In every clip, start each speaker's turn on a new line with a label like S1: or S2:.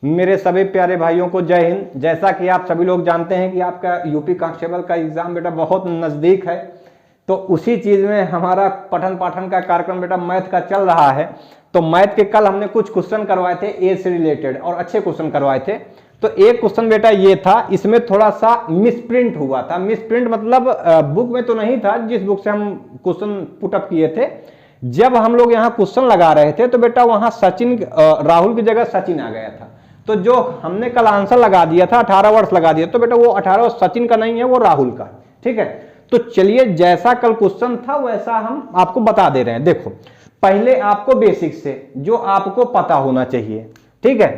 S1: मेरे सभी प्यारे भाइयों को जय हिंद। जैसा कि आप सभी लोग जानते हैं कि आपका यूपी कांस्टेबल का एग्जाम बेटा बहुत नज़दीक है, तो उसी चीज़ में हमारा पठन पाठन का कार्यक्रम बेटा मैथ का चल रहा है। तो मैथ के कल हमने कुछ क्वेश्चन करवाए थे एज से रिलेटेड और अच्छे क्वेश्चन करवाए थे। तो एक क्वेश्चन बेटा ये था, इसमें थोड़ा सा मिसप्रिंट हुआ था। मिसप्रिंट मतलब बुक में तो नहीं था, जिस बुक से हम क्वेश्चन पुटअप किए थे, जब हम लोग यहाँ क्वेश्चन लगा रहे थे तो बेटा वहां सचिन राहुल की जगह सचिन आ गया था। तो जो हमने कल आंसर लगा दिया था 18 वर्ष लगा दिया, तो बेटा वो 18 सचिन का नहीं है, वो राहुल का। ठीक है, तो चलिए जैसा कल क्वेश्चन था वैसा हम आपको बता दे रहे हैं। देखो, पहले आपको बेसिक से जो आपको पता होना चाहिए, ठीक है।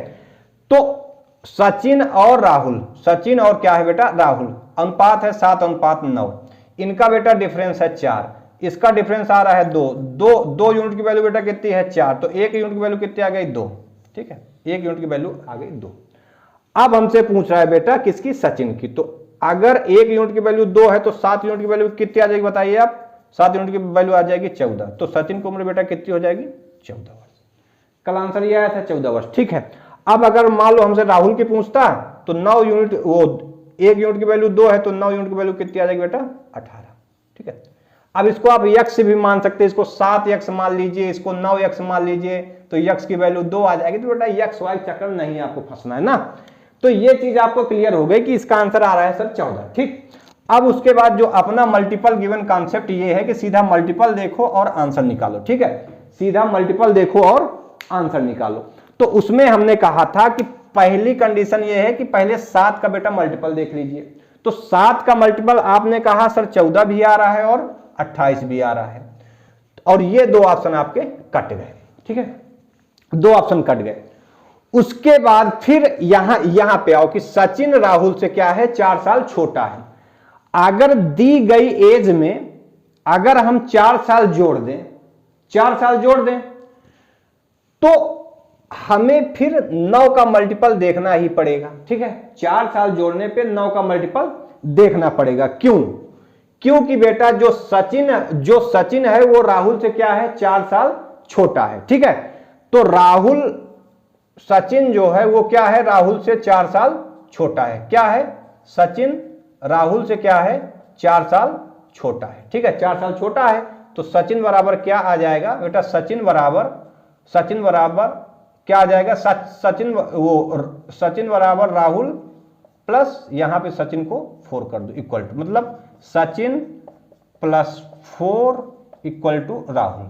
S1: तो सचिन और राहुल, सचिन और क्या है बेटा राहुल, अनुपात है 7:9। इनका बेटा डिफरेंस है 4, इसका डिफरेंस आ रहा है 2। 2 यूनिट की वैल्यू बेटा कितनी है 4, तो 1 यूनिट की वैल्यू कितनी आ गई 2। ठीक है, 1 यूनिट की वैल्यू आ गई 2। अब हमसे पूछ रहा है बेटा किसकी, सचिन की। तो अगर 1 यूनिट की वैल्यू 2 है तो 7 यूनिट की वैल्यू कितनी आ जाएगी बताइए आप। 7 यूनिट की वैल्यू आ जाएगी 14। तो सचिन की उम्र बेटा कितनी हो जाएगी 14 वर्ष। कल आंसर ये आया था 14 वर्ष। ठीक है, अब अगर मान लो हमसे राहुल की पूछता तो 9 यूनिट, वो 1 यूनिट की वैल्यू 2 है तो 9 यूनिट की वैल्यू कितनी आ जाएगी बेटा 18। ठीक है, अब इसको आप यक्स भी मान सकते हैं, इसको 7 यक्स मान लीजिए, इसको 9 यक्स मान लीजिए, तो यक्स की वैल्यू 2 आ जाएगी। तो बेटा यक्स वाई चक्कर नहीं आपको फंसना है ना। तो ये चीज आपको क्लियर हो गई कि इसका आंसर आ रहा है सर 14। ठीक, अब उसके बाद जो अपना मल्टीपल गिवन कॉन्सेप्ट ये है कि सीधा मल्टीपल देखो और आंसर निकालो। ठीक है, सीधा मल्टीपल देखो और आंसर निकालो। तो उसमें हमने कहा था कि पहली कंडीशन ये है कि पहले 7 का बेटा मल्टीपल देख लीजिए। तो 7 का मल्टीपल आपने कहा सर 14 भी आ रहा है और 28 भी आ रहा है, और ये 2 ऑप्शन आपके कट गए। ठीक है, 2 ऑप्शन कट गए। उसके बाद फिर यहां पे आओ कि सचिन राहुल से क्या है 4 साल छोटा है। अगर दी गई एज में अगर हम 4 साल जोड़ दें, 4 साल जोड़ दें, तो हमें फिर 9 का मल्टीपल देखना ही पड़ेगा। ठीक है, 4 साल जोड़ने पे 9 का मल्टीपल देखना पड़ेगा। क्यों? क्योंकि बेटा जो सचिन है वो राहुल से क्या है 4 साल छोटा है। ठीक है, तो राहुल, सचिन जो है वो क्या है राहुल से 4 साल छोटा है। क्या है? सचिन राहुल से क्या है 4 साल छोटा है। ठीक है, 4 साल छोटा है, तो सचिन बराबर क्या आ जाएगा बेटा, सचिन बराबर क्या आ जाएगा, सचिन बराबर राहुल प्लस यहां पे सचिन को 4 कर दो इक्वल टू, मतलब Sachin plus 4 equal to Rahul.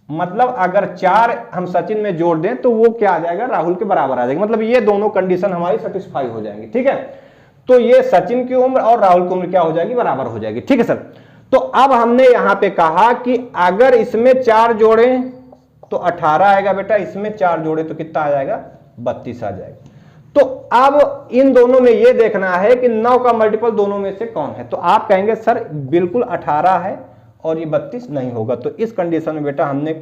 S1: मतलब अगर 4 हम सचिन में जोड़ दें तो वो क्या आ जाएगा राहुल के बराबर आ जाएगा। मतलब ये दोनों कंडीशन हमारी सेटिस्फाई हो जाएंगी। ठीक है, तो ये सचिन की उम्र और राहुल की उम्र क्या हो जाएगी, बराबर हो जाएगी। ठीक है सर, तो अब हमने यहां पे कहा कि अगर इसमें 4 जोड़े तो 18 आएगा बेटा, इसमें 4 जोड़े तो कितना आ जाएगा 32 आ जाएगा। तो अब इन दोनों में यह देखना है कि 9 का मल्टीपल दोनों में से कौन है। तो आप कहेंगे सर बिल्कुल 18 है और ये 32 नहीं होगा। तो इस कंडीशन में बेटा हमने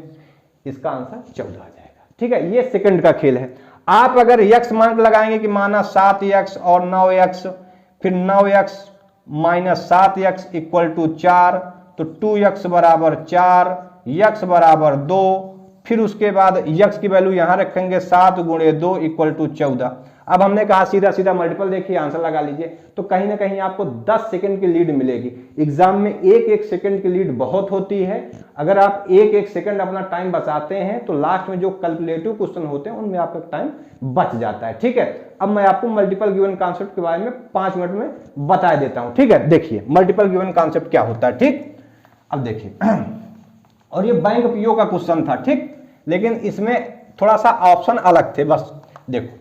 S1: इसका आंसर 14 आ जाएगा। ठीक है, ये सेकंड का खेल है। आप अगर यक्स मान लगाएंगे कि माना 7x और 9x, फिर 9x minus 7x equal to 4, तो 2x बराबर 4, यक्स बराबर 2, फिर उसके बाद यक्स की वैल्यू यहां रखेंगे 7 गुणे 2 इक्वल टू 14। अब हमने कहा सीधा सीधा मल्टीपल देखिए आंसर लगा लीजिए, तो कहीं ना कहीं आपको 10 सेकंड की लीड मिलेगी। एग्जाम में 1-1 सेकंड की लीड बहुत होती है। अगर आप 1-1 सेकंड अपना टाइम बचाते हैं तो लास्ट में जो कैलकुलेटिव क्वेश्चन होते हैं उनमें आपका टाइम बच जाता है। ठीक है, अब मैं आपको मल्टीपल गिवन कॉन्सेप्ट के बारे में 5 मिनट में बता देता हूं। ठीक है, देखिए मल्टीपल गिवन कॉन्सेप्ट क्या होता है। ठीक, अब देखिए, और ये बैंक पीओ का क्वेश्चन था। ठीक, लेकिन इसमें थोड़ा सा ऑप्शन अलग थे, बस देखो।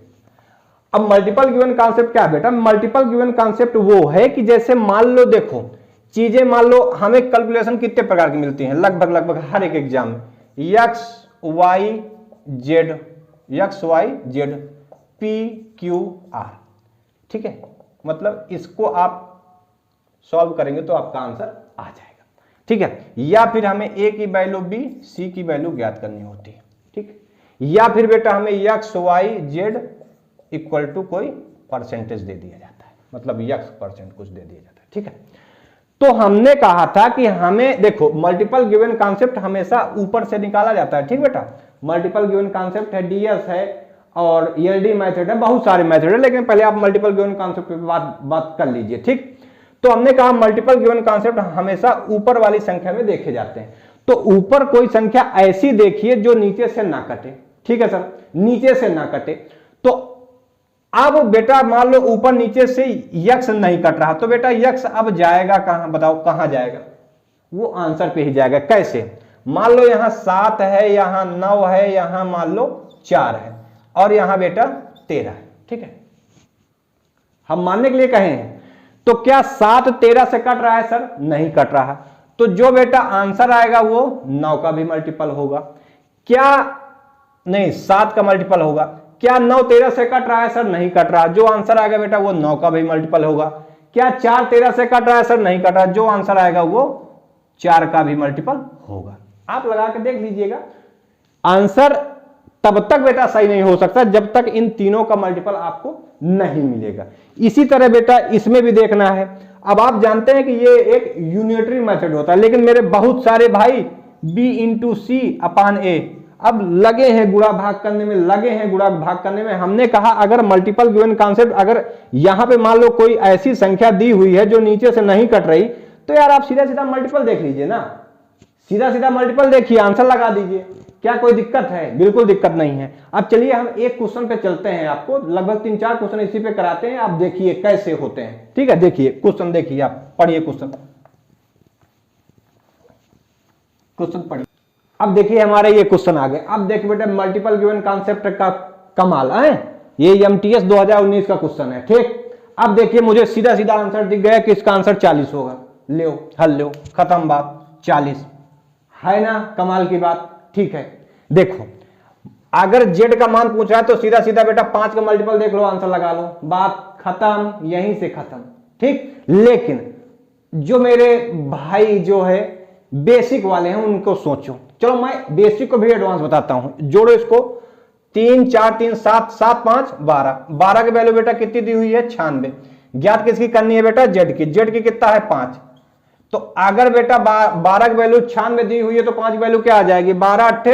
S1: अब मल्टीपल गिवन कॉन्सेप्ट क्या है बेटा, मल्टीपल गिवन कॉन्सेप्ट वो है कि जैसे मान लो, देखो चीजें मान लो, हमें कैलकुलेशन कितने प्रकार की मिलती हैं लगभग हर एक एग्जाम में, X Y Z P Q R. ठीक है, मतलब इसको आप सॉल्व करेंगे तो आपका आंसर आ जाएगा। ठीक है, या फिर हमें ए की वैल्यू बी सी की वैल्यू ज्ञात करनी होती है। ठीक, या फिर बेटा हमें X Y Z equal to कोई परसेंटेज दे दिया जाता है, मतलब यक्स परसेंट कुछ दे दिया जाता है। ठीक है, तो हमने कहा था कि हमें देखो मल्टीपल गिवन कॉन्सेप्ट हमेशा ऊपर से निकाला जाता है। ठीक बेटा, मल्टीपल गिवन कॉन्सेप्ट है, डीएस है, और ELD मेथड है, बहुत सारे मेथड है, लेकिन पहले आप मल्टीपल गिवन कॉन्सेप्ट पे बात कर लीजिए। ठीक, तो हमने कहा मल्टीपल गिवन कॉन्सेप्ट हमेशा ऊपर वाली संख्या में देखे जाते हैं। तो ऊपर कोई संख्या ऐसी देखिए जो नीचे से ना कटे। ठीक है सर, नीचे से ना कटे। तो अब बेटा मान लो ऊपर नीचे से यक्स नहीं कट रहा, तो बेटा यक्स अब जाएगा कहां, बताओ कहां जाएगा? वो आंसर पे ही जाएगा। कैसे? मान लो यहां 7 है, यहां 9 है, यहां मान लो 4 है और यहां बेटा 13 है। ठीक है, हम मानने के लिए कहे हैं। तो क्या 7 13 से कट रहा है सर? नहीं कट रहा। तो जो बेटा आंसर आएगा वो 9 का भी मल्टीपल होगा। क्या नहीं, 7 का मल्टीपल होगा। क्या 9 13 से कट रहा है सर? नहीं कट रहा। जो आंसर आएगा बेटा वो 9 का भी मल्टीपल होगा। क्या 4 13 से कट रहा है सर? नहीं कट रहा। जो आंसर आएगा वो 4 का भी मल्टीपल होगा। आप लगा के देख लीजिएगा। आंसर तब तक बेटा सही नहीं हो सकता जब तक इन तीनों का मल्टीपल आपको नहीं मिलेगा। इसी तरह बेटा इसमें भी देखना है। अब आप जानते हैं कि ये एक यूनिटरी मेथड होता है, लेकिन मेरे बहुत सारे भाई B इंटू सी अपान ए अब लगे हैं गुणा भाग करने में, लगे हैं गुणा भाग करने में। हमने कहा अगर मल्टीपल गिवन कॉन्सेप्ट, अगर यहां पे मान लो कोई ऐसी संख्या दी हुई है जो नीचे से नहीं कट रही, तो यार आप सीधा सीधा मल्टीपल देख लीजिए ना, सीधा सीधा मल्टीपल देखिए, आंसर लगा दीजिए। क्या कोई दिक्कत है? बिल्कुल दिक्कत नहीं है। अब चलिए हम एक क्वेश्चन पे चलते हैं, आपको लगभग 3-4 क्वेश्चन इसी पे कराते हैं, आप देखिए कैसे होते हैं। ठीक है, देखिए क्वेश्चन, देखिए आप पढ़िए क्वेश्चन पढ़िए। अब देखिए हमारे ये क्वेश्चन आ गए। अब देखिए बेटा मल्टीपल गिवन कॉन्सेप्ट का कमाल है, ये MTS 2019 का क्वेश्चन है। ठीक, अब देखिए मुझे सीधा सीधा आंसर दिख गया कि इसका आंसर 40 होगा। लो हल लो, खत्म बात, 40 है ना, कमाल की बात। ठीक है, देखो अगर Z का मान पूछा है तो सीधा सीधा बेटा 5 का मल्टीपल देख लो, आंसर लगा लो, बात खत्म, यहीं से खत्म। ठीक, लेकिन जो मेरे भाई जो है बेसिक वाले हैं उनको सोचो। चलो मैं बेसिक को भी एडवांस बताता हूं, जोड़ो इसको। 3 4 3 7 7 5 12, 12 की वैल्यू बेटा कितनी दी हुई है? 96। ज्ञात किसकी करनी है बेटा? Z की। Z की कितना है? 5। तो अगर बेटा 12 की वैल्यू 96 दी हुई है तो 5 की वैल्यू क्या आ जाएगी? 12 8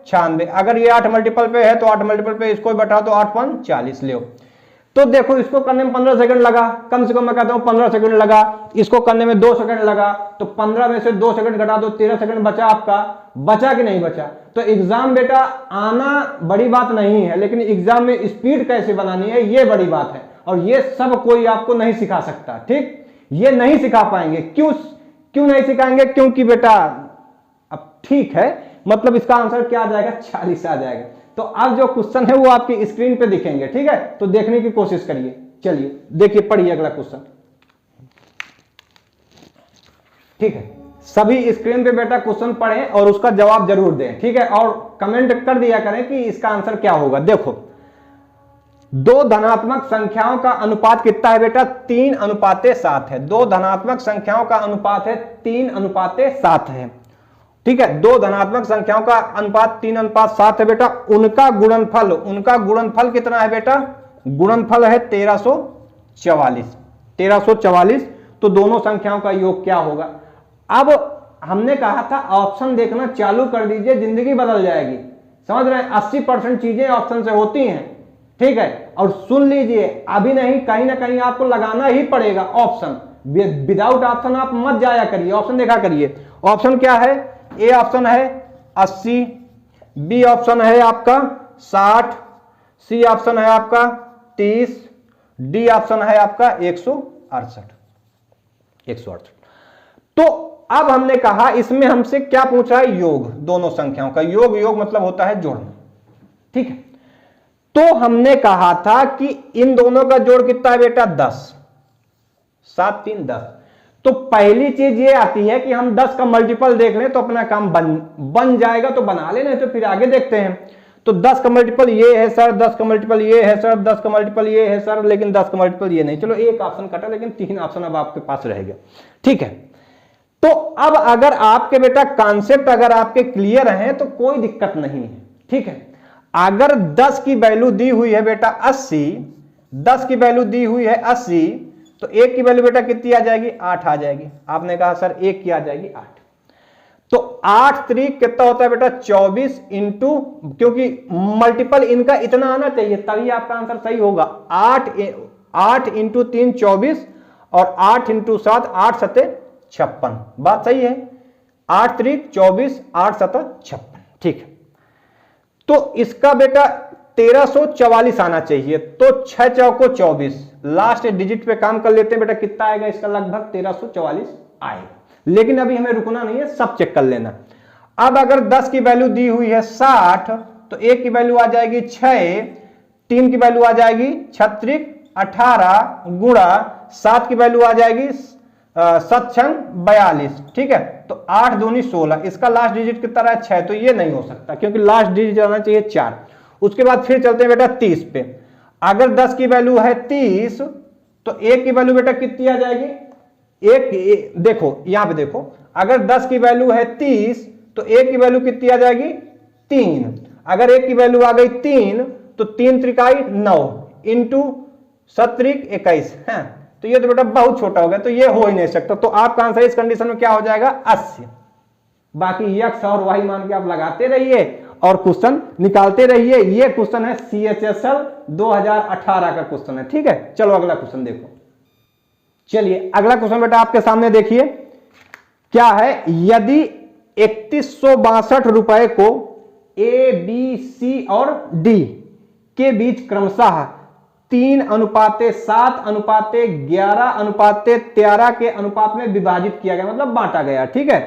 S1: 96। अगर ये 8 मल्टीपल पे है तो 8 मल्टीपल पे इसको बटा तो 8 5 40 ले। तो देखो इसको करने में 15 सेकंड लगा, कम से कम मैं कहता हूं 15 सेकंड लगा। इसको करने में 2 सेकंड लगा, तो 15 में से 2 सेकंड घटा दो, 13 सेकंड बचा आपका। बचा कि नहीं बचा? तो एग्जाम बेटा आना बड़ी बात नहीं है, लेकिन एग्जाम में स्पीड कैसे बनानी है ये बड़ी बात है, और ये सब कोई आपको नहीं सिखा सकता। ठीक, ये नहीं सिखा पाएंगे। क्यों नहीं सिखाएंगे? क्योंकि बेटा अब ठीक है, मतलब इसका आंसर क्या आ जाएगा? 40 आ जाएगा। तो अब जो क्वेश्चन है वो आपकी स्क्रीन पे दिखेंगे। ठीक है, तो देखने की कोशिश करिए। चलिए देखिए, पढ़िए अगला क्वेश्चन। ठीक है, सभी स्क्रीन पे बेटा क्वेश्चन पढ़ें और उसका जवाब जरूर दें। ठीक है, और कमेंट कर दिया करें कि इसका आंसर क्या होगा। देखो 2 धनात्मक संख्याओं का अनुपात कितना है बेटा? 3:7 है। 2 धनात्मक संख्याओं का अनुपात है 3:7 है। ठीक है, 2 धनात्मक संख्याओं का अनुपात 3:7 है बेटा। उनका गुणनफल कितना है बेटा? गुणनफल है 1344। 1344। तो दोनों संख्याओं का योग क्या होगा? अब हमने कहा था ऑप्शन देखना चालू कर दीजिए, जिंदगी बदल जाएगी। समझ रहे हैं? 80% चीजें ऑप्शन से होती हैं। ठीक है, और सुन लीजिए, अभी नहीं कहीं ना कहीं आपको लगाना ही पड़ेगा ऑप्शन। विदाउट ऑप्शन आप मत जाया करिए, ऑप्शन देखा करिए। ऑप्शन क्या है? ए ऑप्शन है 80, बी ऑप्शन है आपका 60, सी ऑप्शन है आपका 30, डी ऑप्शन है आपका 168। तो अब हमने कहा इसमें हमसे क्या पूछा है? योग, दोनों संख्याओं का योग। योग मतलब होता है जोड़ना। ठीक है, तो हमने कहा था कि इन दोनों का जोड़ कितना है बेटा? 10। 7 3 10। तो पहली चीज ये आती है कि हम 10 का मल्टीपल देख लें तो अपना काम बन जाएगा, तो बना लेना, तो फिर आगे देखते हैं। तो 10 का मल्टीपल ये है सर, 10 का मल्टीपल ये है सर, 10 का मल्टीपल ये है सर, लेकिन 10 का मल्टीपल ये नहीं। चलो एक ऑप्शन कटा, लेकिन 3 ऑप्शन अब आपके पास रहेगा। ठीक है, तो अब अगर आपके बेटा कॉन्सेप्ट अगर आपके क्लियर हैं तो कोई दिक्कत नहीं है। ठीक है, अगर 10 की वैल्यू दी हुई है बेटा 80, 10 की वैल्यू दी हुई है 80, तो 1 की वैल्यू बेटा कितनी आ जाएगी? 8 आ जाएगी। आपने कहा सर 1 की आ जाएगी 8। तो 8 त्रिक कितना होता है बेटा 24 इंटू, क्योंकि मल्टीपल इनका इतना आना चाहिए तभी आपका आंसर सही होगा। 8 इंटू 3 24 और 8 इंटू 7 8 सते 56, बात सही है। 8 त्रिक 24 8 सता 56, ठीक है। तो इसका बेटा 1344 आना चाहिए, तो 6 चौको 24, लास्ट डिजिट पे काम कर लेते हैं बेटा, कितना आएगा इसका, लगभग 1344 आएगा। लेकिन अभी हमें रुकना नहीं है, सब चेक कर लेना। अब अगर 10 की वैल्यू दी हुई है 60, तो 1 की वैल्यू आ जाएगी 6, 3 की वैल्यू आ जाएगी 36 18 गुणा 7 की वैल्यू आ जाएगी 7 42, ठीक है। तो 8 दूनी 16, इसका लास्ट डिजिट कितना रहा है 6, तो ये नहीं हो सकता क्योंकि लास्ट डिजिट आना चाहिए 4। उसके बाद फिर चलते हैं बेटा 30 पे। अगर 10 की वैल्यू है 30, तो 1 की वैल्यू बेटा कितनी आ जाएगी, एक देखो यहां पे देखो, अगर 10 की वैल्यू है 30 तो 1 की वैल्यू कितनी आ जाएगी 3। अगर 1 की वैल्यू आ गई 3, तो 3 त्रिकाई 9 इंटू 7 त्रिक 21 है, तो ये तो बेटा बहुत छोटा हो गया, तो ये हो ही नहीं सकता। तो आपका आंसर इस कंडीशन में क्या हो जाएगा 80। बाकी x और y मान के आप लगाते रहिए और क्वेश्चन निकालते रहिए। ये क्वेश्चन है CHSL 2018 का क्वेश्चन है, ठीक है। चलो अगला क्वेश्चन देखो। चलिए अगला क्वेश्चन बेटा आपके सामने देखिए क्या है। यदि 3162 रुपए को A, B, C और D के बीच क्रमशः 3:7:11:13 के अनुपात में विभाजित किया गया, मतलब बांटा गया, ठीक है।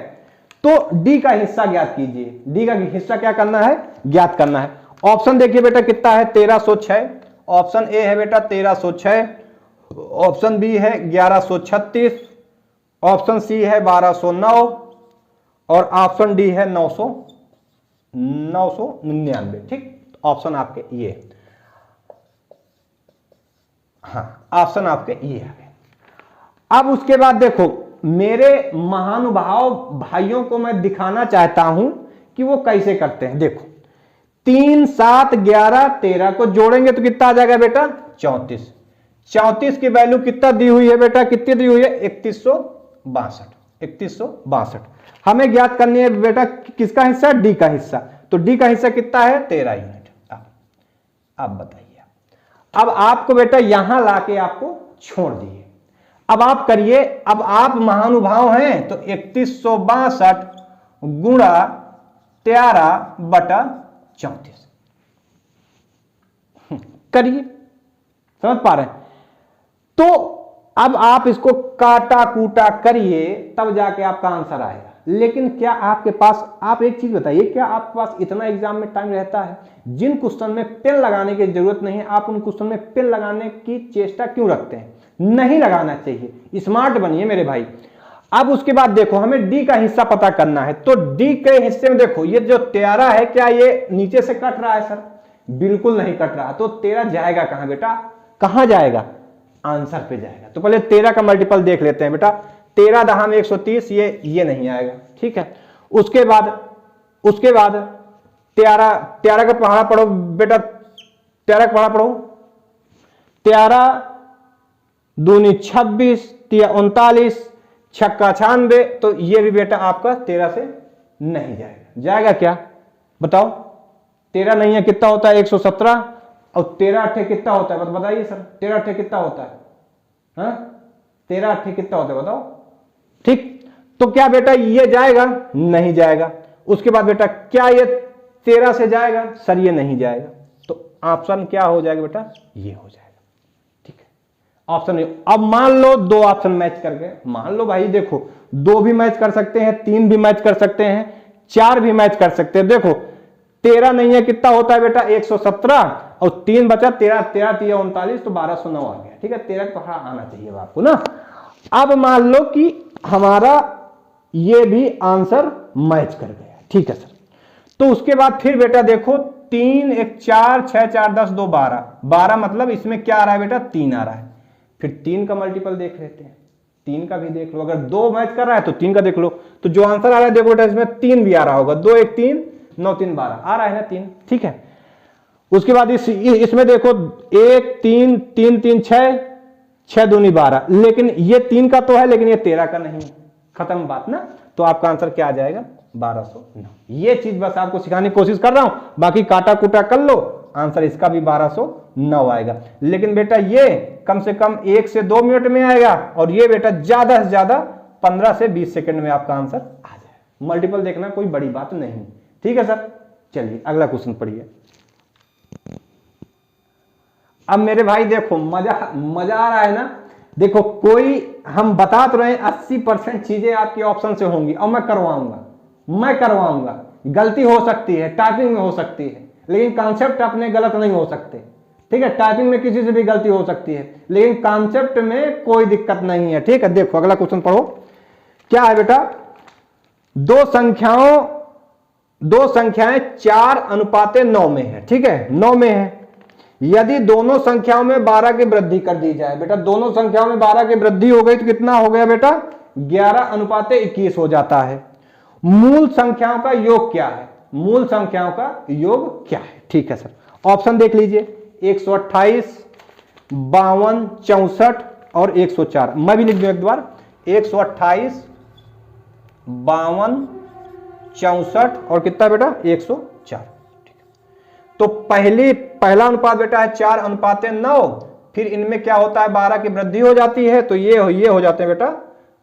S1: तो D का हिस्सा ज्ञात कीजिए। D का हिस्सा क्या करना है, ज्ञात करना है। ऑप्शन देखिए बेटा कितना है 1306, ऑप्शन ए है बेटा 1306, ऑप्शन बी है 1136, ऑप्शन सी है 1209 और ऑप्शन डी है 999, ठीक। ऑप्शन आपके ये, हाँ ऑप्शन आपके ये है। अब उसके बाद देखो, मेरे महानुभाव भाइयों को मैं दिखाना चाहता हूं कि वो कैसे करते हैं। देखो 3 7 11 13 को जोड़ेंगे तो कितना आ जाएगा बेटा 34। 34 की वैल्यू कितना दी हुई है बेटा, कितनी दी हुई है 3162। हमें ज्ञात करनी है बेटा किसका हिस्सा, डी का हिस्सा। तो डी का हिस्सा कितना है 13 यूनिट। अब बताइए, अब आपको बेटा यहां लाके आपको छोड़ दिए। अब आप करिए, अब आप महानुभाव हैं तो 3162 गुणा 13/34 करिए, समझ पा रहे हैं। तो अब आप इसको काटा कूटा करिए तब जाके आपका आंसर आएगा। लेकिन क्या आपके पास, आप एक चीज बताइए, क्या आपके पास इतना एग्जाम में टाइम रहता है? जिन क्वेश्चन में पेन लगाने की जरूरत नहीं है आप उन क्वेश्चन में पेन लगाने की चेष्टा क्यों रखते हैं? नहीं लगाना चाहिए, स्मार्ट बनिए मेरे भाई। अब उसके बाद देखो, हमें डी का हिस्सा पता करना है। तो डी के हिस्से में देखो, ये जो 13 है क्या ये नीचे से कट रहा है सर? बिल्कुल नहीं कट रहा। तो 13 जाएगा कहां बेटा, कहां जाएगा, आंसर पे जाएगा। तो पहले 13 का मल्टीपल देख लेते हैं बेटा। 13 दहा में 130, ये नहीं आएगा, ठीक है। उसके बाद 13 का पहाड़ा पढ़ो बेटा, 13 का पहाड़ा पढ़ो। 13 दूनी 26, 39, छक्का 96। तो ये भी बेटा आपका 13 से नहीं जाएगा। जाएगा क्या बताओ? 13 नहीं है, कितना होता है 117। और 13 अट्ठे कितना होता है बताइए सर, 13 अट्ठे कितना होता है? हाँ 13 अट्ठे कितना होता है बताओ, ठीक। तो क्या बेटा ये जाएगा? नहीं जाएगा। उसके बाद बेटा क्या ये 13 से जाएगा? सर ये नहीं जाएगा। तो ऑप्शन क्या हो जाएगा बेटा, ये हो जाएगा, ठीक है। ऑप्शन। अब मान लो दो ऑप्शन मैच करके, मान लो भाई देखो 2 भी मैच कर सकते हैं, 3 भी मैच कर सकते हैं, 4 भी मैच कर सकते हैं। देखो 13 नहीं है, कितना होता है बेटा 117 और 3 बचा, 13 13 3 39, तो 1209 आ गया, ठीक है। 13 का पहाड़ा आना चाहिए आपको ना। अब मान लो कि हमारा ये भी आंसर मैच कर गया, ठीक है सर। तो उसके बाद फिर बेटा देखो 3 1 4 6 4 10 2 12, 12 मतलब इसमें क्या आ रहा है बेटा 3 आ रहा है। फिर 3 का मल्टीपल देख लेते हैं, 3 का भी देख लो। अगर 2 मैच कर रहा है तो 3 का देख लो। तो जो आंसर आ रहा है देखो बेटा इसमें 3 भी आ रहा होगा, 2 1 3 9 3 12 आ रहा है ना 3, ठीक है। उसके बाद इसमें देखो 1 3 3 3 6 6 दूनी 12, लेकिन ये 3 का तो है लेकिन ये 13 का नहीं, खत्म बात ना। तो आपका आंसर क्या आ जाएगा 1209। ये चीज बस आपको सिखाने की कोशिश कर रहा हूं, बाकी काटा कूटा कर लो, आंसर इसका भी 1209 आएगा। लेकिन बेटा ये कम से कम 1 से 2 मिनट में आएगा, और ये बेटा ज्यादा से ज्यादा 15 से 20 सेकंड में आपका आंसर आ जाए। मल्टीपल देखना कोई बड़ी बात नहीं, ठीक है सर। चलिए अगला क्वेश्चन पढ़िए। अब मेरे भाई देखो मजा आ रहा है ना। देखो कोई हम बता तो रहे 80% चीजें आपकी ऑप्शन से होंगी, और मैं करवाऊंगा। गलती हो सकती है, टाइपिंग में हो सकती है, लेकिन कॉन्सेप्ट अपने गलत नहीं हो सकते, ठीक है। टाइपिंग में किसी से भी गलती हो सकती है, लेकिन कॉन्सेप्ट में कोई दिक्कत नहीं है, ठीक है। देखो अगला क्वेश्चन पढ़ो। क्या है बेटा, दो संख्याएं 4:9 में है, ठीक है, 9 में है। यदि दोनों संख्याओं में 12 की वृद्धि कर दी जाए, बेटा दोनों संख्याओं में 12 की वृद्धि हो गई तो कितना हो गया बेटा, 11:21 हो जाता है। मूल संख्याओं का योग क्या है? मूल संख्याओं का योग क्या है? ठीक है सर, ऑप्शन देख लीजिए, 128, 52, 64 और 104। मैं भी लिख दूं एक बार, 128, 52, 64 और कितना बेटा, 104। तो पहला अनुपात बेटा है 4:9, फिर इनमें क्या होता है, 12 की वृद्धि हो जाती है, तो ये हो जाते हैं बेटा,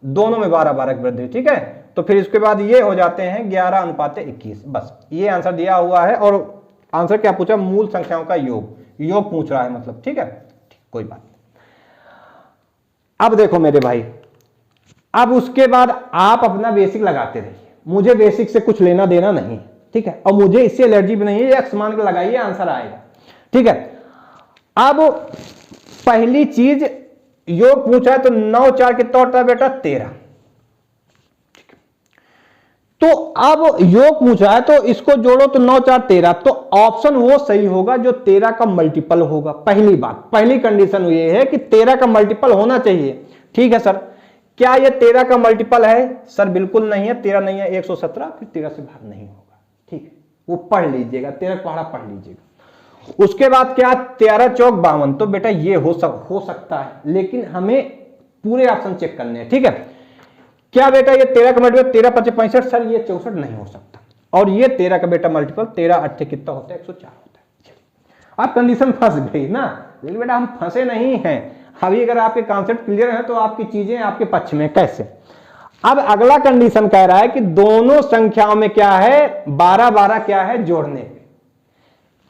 S1: दोनों में 12 की वृद्धि, ठीक है। तो फिर इसके बाद ये हो जाते हैं 11:21। बस ये आंसर दिया हुआ है, और आंसर क्या पूछा, मूल संख्याओं का योग पूछ रहा है, मतलब, ठीक है, कोई बात नहीं। अब देखो मेरे भाई, अब उसके बाद आप अपना बेसिक लगाते रहिए, मुझे बेसिक से कुछ लेना देना नहीं, ठीक है, और मुझे इससे एलर्जी भी नहीं है। एक्स मान के लगाइए, आंसर आएगा, ठीक है। अब पहली चीज योग पूछा है, तो 9 4 कितना होता है बेटा, 13। तो अब योग पूछा है तो इसको जोड़ो तो 9 4 13, तो ऑप्शन वो सही होगा जो 13 का मल्टीपल होगा। पहली बात, पहली कंडीशन ये है कि 13 का मल्टीपल होना चाहिए, ठीक है सर। क्या ये 13 का मल्टीपल है? सर बिल्कुल नहीं है, 13 नहीं है, 117, फिर 13 से भाग नहीं होगा, ठीक है, वो पढ़ लीजिएगा, 13 पढ़ा पढ़ लीजिएगा। उसके बाद क्या, 13 चौक 52, तो बेटा ये हो सकता है, लेकिन हमें पूरे ऑप्शन चेक करने हैं, ठीक है। क्या बेटा ये 13 का मल्टीपल 13 5 65, सर ये 64 नहीं हो सकता, और ये 13 का बेटा मल्टीपल 13 8 कितना होता है, 104 होता है। आप कंडीशन फंस गई ना, लेकिन बेटा हम फंसे नहीं हैं। अभी अगर आपके कॉन्सेप्ट क्लियर है तो आपकी चीजें आपके पक्ष में। कैसे? अब अगला कंडीशन कह रहा है कि दोनों संख्याओं में क्या है, 12 12 क्या है, जोड़ने पे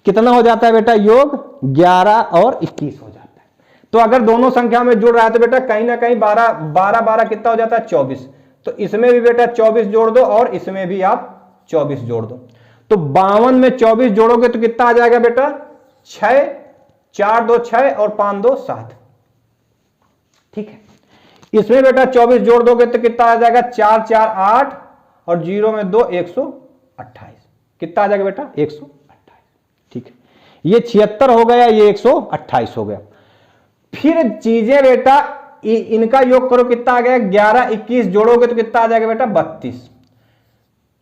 S1: कितना हो जाता है बेटा, योग 11 और 21 हो जाता है। तो अगर दोनों संख्या में जुड़ रहा है तो बेटा कहीं ना कहीं 12 12 कितना हो जाता है, 24। तो इसमें भी बेटा 24 जोड़ दो, और इसमें भी आप 24 जोड़ दो, तो 52 में 24 जोड़ोगे तो कितना आ जाएगा बेटा, 6 4 2 6 और 5 2 7, ठीक है। इसमें बेटा 24 जोड़ दोगे तो कितना आ जाएगा, 4 4 8 और 0 में 2 128, कितना आ जाएगा बेटा, 128, ठीक है। ये 76 हो गया, ये 128 हो गया। फिर चीजें बेटा इनका योग करो, कितना आ गया, 11 21 जोड़ोगे तो कितना आ जाएगा बेटा, 32।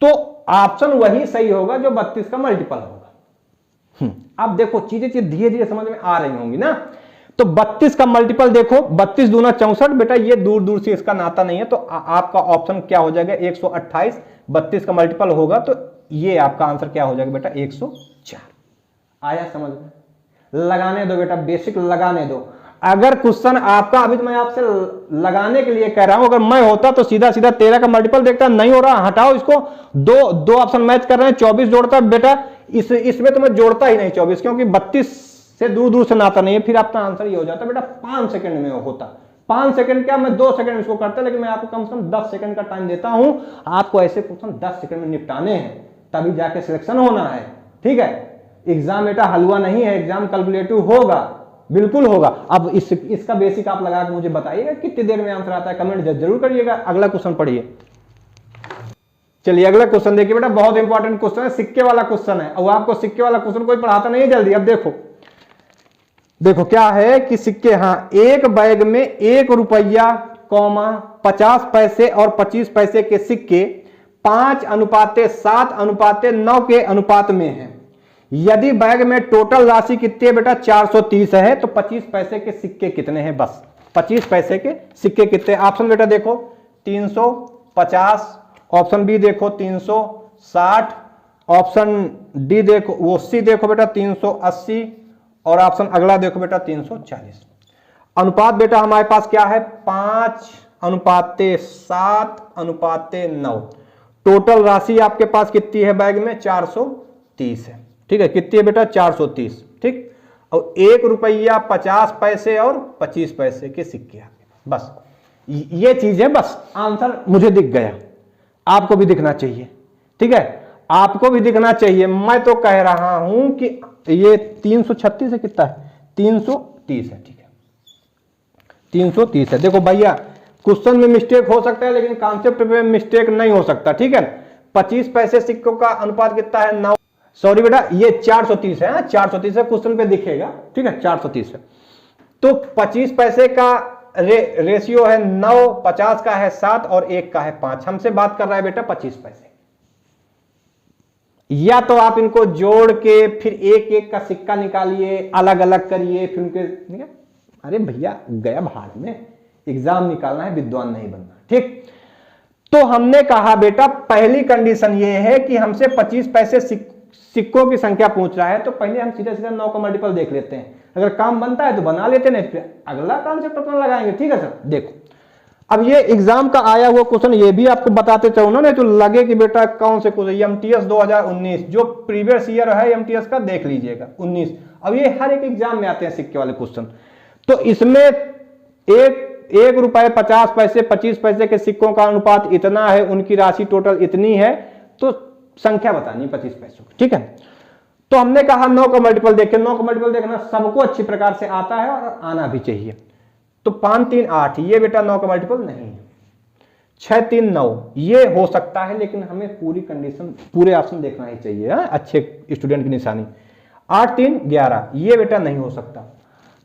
S1: तो ऑप्शन वही सही होगा जो 32 का मल्टीपल होगा। अब देखो चीजें धीरे धीरे समझ में आ रही होंगी ना। तो 32 का मल्टीपल देखो, 32 दूना 64, बेटा ये दूर दूर से इसका नाता नहीं है, तो आपका ऑप्शन क्या हो जाएगा, 128। 32 का मल्टीपल होगा तो ये आपका आंसर क्या हो जाएगा बेटा, 104। आया समझ में? लगाने दो बेटा, बेसिक लगाने दो। अगर क्वेश्चन आपका, अभी तो मैं आपसे लगाने के लिए कह रहा हूं, अगर मैं होता तो सीधा सीधा 13 का मल्टीपल देखता, नहीं हो रहा हटाओ इसको, दो ऑप्शन मैच कर रहे हैं, 24 जोड़ता बेटा, इसमें तो मैं जोड़ता ही नहीं 24, क्योंकि 32 से दूर दूर से नाता नहीं है। फिर आपका आंसर ये हो जाता बेटा 5 सेकंड में होता। 5 सेकंड क्या, मैं 2 सेकंड इसको करता, लेकिन मैं आपको कम से कम 10 सेकंड का टाइम देता हूं। आपको ऐसे क्वेश्चन 10 सेकंड में निपटाने हैं, तभी जाके सिलेक्शन होना है, ठीक है। एग्जाम बेटा हलवा नहीं है, एग्जाम कैलकुलेटिव होगा, बिल्कुल होगा। अब इसका बेसिक आप लगा के मुझे बताइएगा कितनी देर में आंसर आता है, कमेंट जरूर करिएगा। अगला क्वेश्चन पढ़िए। चलिए अगला क्वेश्चन देखिए बेटा, बहुत इंपॉर्टेंट क्वेश्चन है, सिक्के वाला क्वेश्चन है, और आपको सिक्के वाला क्वेश्चन कोई पढ़ाता नहीं है जल्दी। अब देखो क्या है कि सिक्के, हाँ, एक बैग में 1 रुपया, 50 पैसे और 25 पैसे के सिक्के 5:7:9 के अनुपात में है। यदि बैग में टोटल राशि कितनी है बेटा, 430 है, तो 25 पैसे के सिक्के कितने हैं, बस 25 पैसे के सिक्के कितने। ऑप्शन बेटा देखो, 300, 50 ऑप्शन बी देखो 360, ऑप्शन डी देखो वो सी देखो बेटा 380, और ऑप्शन अगला देखो बेटा 340। अनुपात बेटा हमारे पास क्या है 5:7:9। टोटल राशि आपके पास कितनी है बैग में 430 है, ठीक है, कितनी है बेटा 430, ठीक। और 1 रुपया 50 पैसे और 25 पैसे के सिक्के आपके पास, बस ये चीज है, बस आंसर मुझे दिख गया, आपको भी दिखना चाहिए, ठीक है, आपको भी दिखना चाहिए। मैं तो कह रहा हूं कि ये 336 है, कितना है 330 है, ठीक है 330 है। देखो भैया क्वेश्चन में मिस्टेक हो सकता है लेकिन कॉन्सेप्ट में मिस्टेक नहीं हो सकता, ठीक है। 25 पैसे सिक्कों का अनुपात कितना है 9, सॉरी बेटा ये 430 है, 430 है, क्वेश्चन पे दिखेगा, ठीक है 430 है। तो 25 पैसे का रेशियो है 9, 50 का है 7 और 1 का है 5। हमसे बात कर रहा है बेटा 25 पैसे। या तो आप इनको जोड़ के फिर एक एक का सिक्का निकालिए, अलग अलग करिए, फिर उनके, अरे भैया गया भाड़ में, एग्जाम निकालना है, विद्वान नहीं बनना, ठीक। तो हमने कहा बेटा पहली कंडीशन ये है कि हमसे 25 पैसे सिक्कों की संख्या पूछ रहा है, तो पहले हम सीधा सीधा 9 का मल्टीपल देख लेते हैं, अगर काम बनता है तो बना लेते हैं, फिर अगला कॉन्सेप्ट अपना लगाएंगे, ठीक है सर। देखो अब ये एग्जाम का आया हुआ क्वेश्चन, ये भी आपको बताते चलो ना, नहीं तो लगे कि बेटा कौन से क्वेश्चन, एमटीएस 2019 जो प्रीवियस ईयर है एमटीएस का देख लीजिएगा 19। अब ये हर एक एग्जाम में आते हैं सिक्के वाले क्वेश्चन। तो इसमें 1 रुपये 50 पैसे 25 पैसे के सिक्कों का अनुपात इतना है, उनकी राशि टोटल इतनी है, तो संख्या बतानी 25 पैसों की, ठीक है। तो हमने कहा 9 का मल्टीपल देखें, 9 का मल्टीपल देखना सबको अच्छी प्रकार से आता है और आना भी चाहिए। तो 5 3 8 ये बेटा 9 का मल्टीपल नहीं है। 6 3 9 ये हो सकता है, लेकिन हमें पूरी कंडीशन पूरे ऑप्शन देखना ही चाहिए, अच्छे स्टूडेंट की निशानी। 8 3 11 ये बेटा नहीं हो सकता।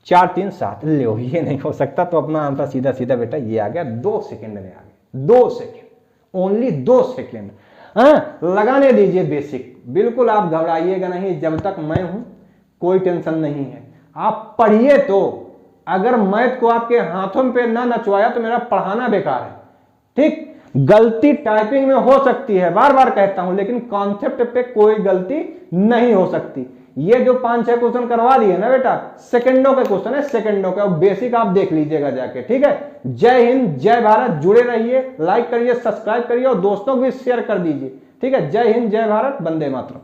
S1: 4 3 7 लो ये नहीं हो सकता, तो अपना आंसर सीधा सीधा बेटा ये आ गया, 2 सेकेंड में आ गया, 2 सेकेंड, ओनली 2 सेकेंड। लगाने दीजिए बेसिक, बिल्कुल आप घबराइएगा नहीं, जब तक मैं हूं कोई टेंशन नहीं है। आप पढ़िए, तो अगर मैथ को आपके हाथों पे ना नचवाया तो मेरा पढ़ाना बेकार है, ठीक। गलती टाइपिंग में हो सकती है, बार बार कहता हूं, लेकिन कॉन्सेप्ट पे कोई गलती नहीं हो सकती। ये जो 5-6 क्वेश्चन करवा दिए ना बेटा, सेकंडों के क्वेश्चन है, सेकंडों के, और बेसिक आप देख लीजिएगा जाके, ठीक है। जय हिंद, जय भारत, जुड़े रहिए, लाइक करिए, सब्सक्राइब करिए और दोस्तों को भी शेयर कर दीजिए, ठीक है। जय हिंद, जय भारत, वंदे मातरम।